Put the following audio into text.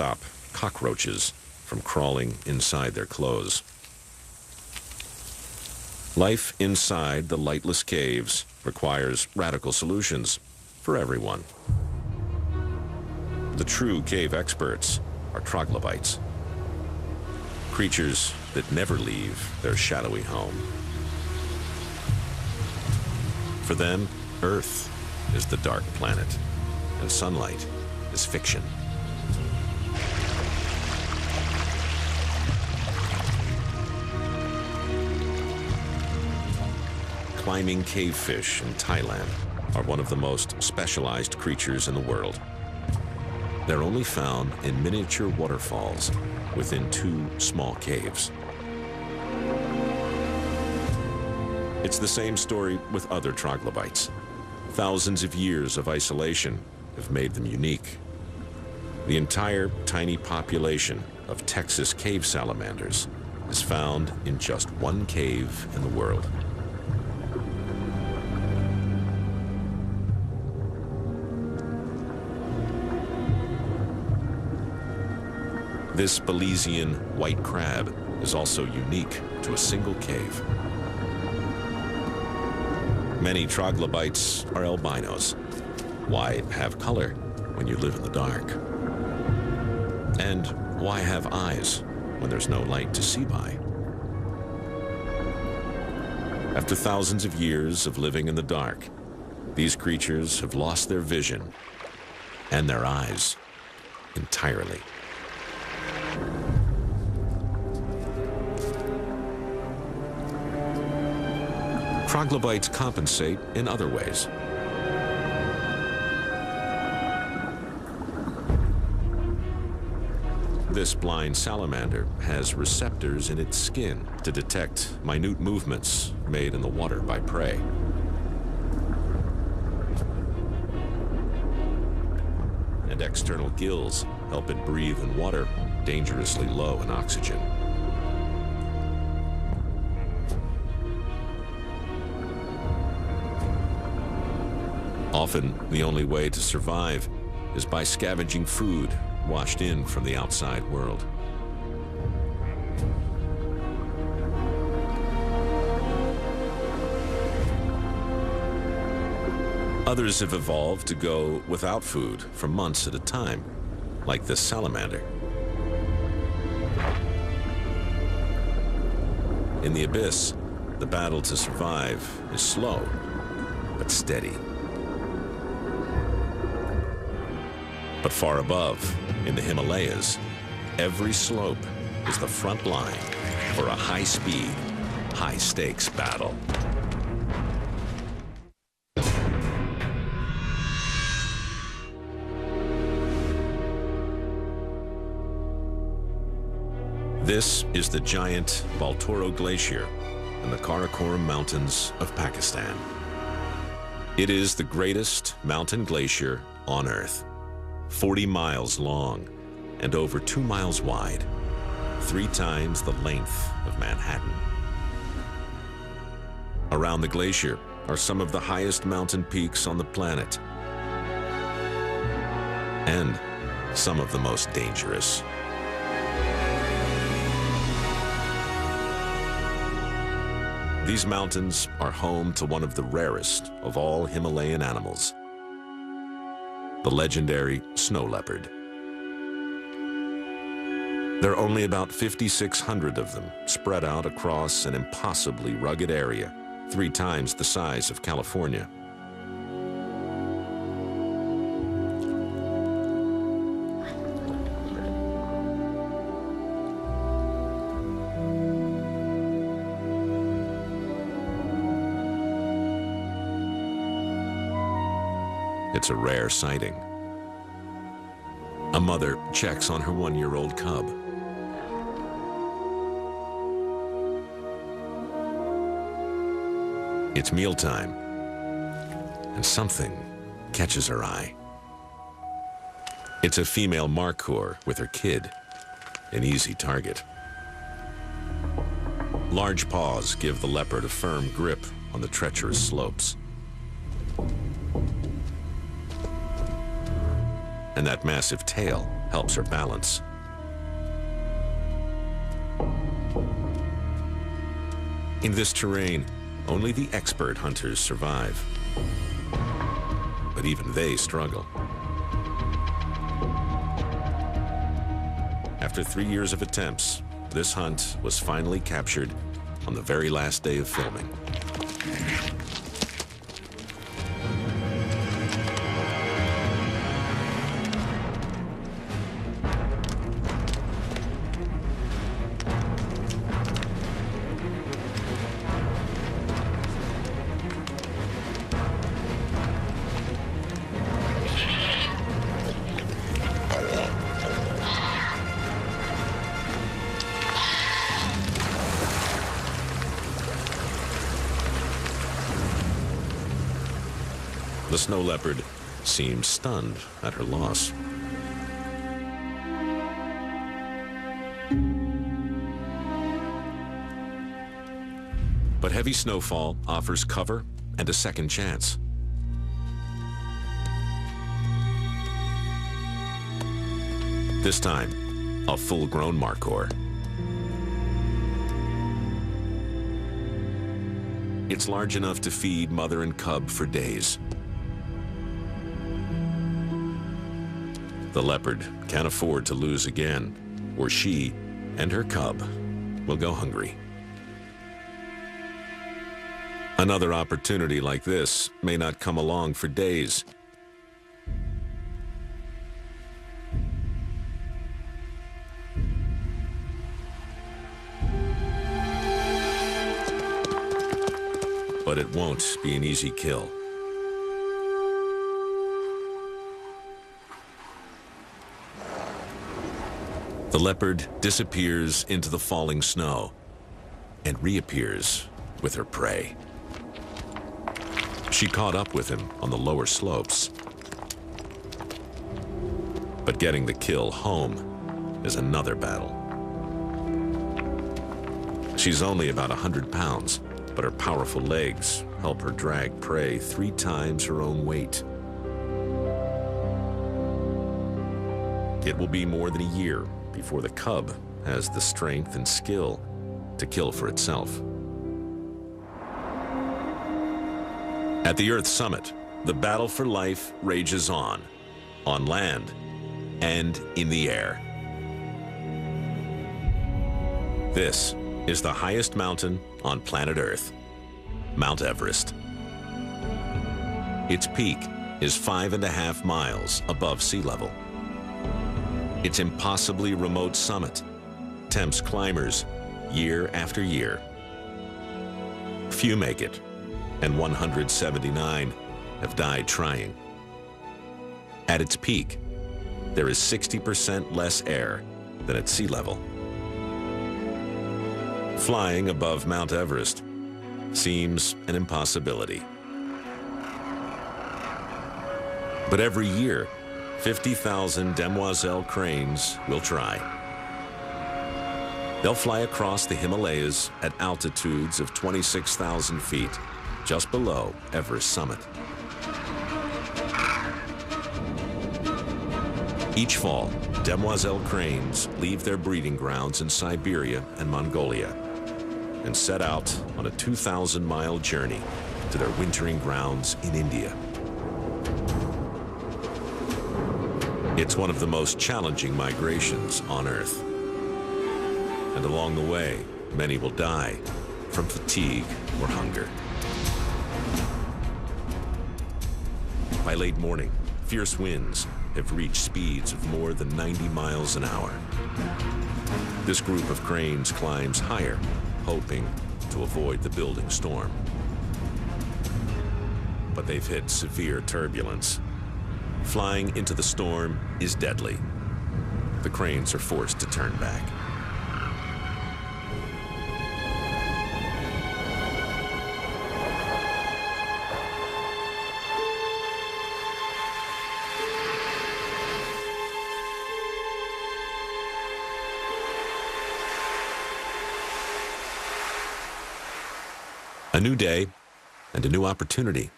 stop cockroaches from crawling inside their clothes. Life inside the lightless caves requires radical solutions for everyone. The true cave experts are troglobites, creatures that never leave their shadowy home. For them, Earth is the dark planet, and sunlight is fiction. Climbing cavefish in Thailand are one of the most specialized creatures in the world. They're only found in miniature waterfalls within 2 small caves. It's the same story with other troglobites. Thousands of years of isolation have made them unique. The entire tiny population of Texas cave salamanders is found in just 1 cave in the world. This Belizean white crab is also unique to a single cave. Many troglobites are albinos. Why have color when you live in the dark? And why have eyes when there's no light to see by? After thousands of years of living in the dark, these creatures have lost their vision and their eyes entirely. Troglobites compensate in other ways. This blind salamander has receptors in its skin to detect minute movements made in the water by prey. And external gills help it breathe in water dangerously low in oxygen. Often, the only way to survive is by scavenging food washed in from the outside world. Others have evolved to go without food for months at a time, like this salamander. In the abyss, the battle to survive is slow, but steady. But far above, in the Himalayas, every slope is the front line for a high-speed, high-stakes battle. This is the giant Baltoro Glacier in the Karakoram Mountains of Pakistan. It is the greatest mountain glacier on Earth. 40 miles long and over 2 miles wide, 3 times the length of Manhattan. Around the glacier are some of the highest mountain peaks on the planet, and some of the most dangerous. These mountains are home to one of the rarest of all Himalayan animals, the legendary snow leopard. There are only about 5,600 of them spread out across an impossibly rugged area, 3 times the size of California. It's a rare sighting. A mother checks on her 1-year-old cub. It's mealtime, and something catches her eye. It's a female markhor with her kid, an easy target. Large paws give the leopard a firm grip on the treacherous slopes. And that massive tail helps her balance. In this terrain, only the expert hunters survive. But even they struggle. After 3 years of attempts, this hunt was finally captured on the very last day of filming. The snow leopard seems stunned at her loss. But heavy snowfall offers cover and a second chance. This time, a full-grown markhor. It's large enough to feed mother and cub for days. The leopard can't afford to lose again, or she and her cub will go hungry. Another opportunity like this may not come along for days. But it won't be an easy kill. The leopard disappears into the falling snow and reappears with her prey. She caught up with him on the lower slopes. But getting the kill home is another battle. She's only about 100 pounds, but her powerful legs help her drag prey 3 times her own weight. It will be more than a year before the cub has the strength and skill to kill for itself. At the Earth's summit, the battle for life rages on land, and in the air. This is the highest mountain on planet Earth, Mount Everest. Its peak is 5.5 miles above sea level. Its impossibly remote summit tempts climbers year after year. Few make it, and 179 have died trying. At its peak, there is 60% less air than at sea level. Flying above Mount Everest seems an impossibility. But every year, 50,000 demoiselle cranes will try. They'll fly across the Himalayas at altitudes of 26,000 feet, just below Everest summit. Each fall, demoiselle cranes leave their breeding grounds in Siberia and Mongolia and set out on a 2,000-mile journey to their wintering grounds in India. It's one of the most challenging migrations on Earth. And along the way, many will die from fatigue or hunger. By late morning, fierce winds have reached speeds of more than 90 miles an hour. This group of cranes climbs higher, hoping to avoid the building storm. But they've hit severe turbulence. Flying into the storm is deadly. The cranes are forced to turn back. A new day and a new opportunity.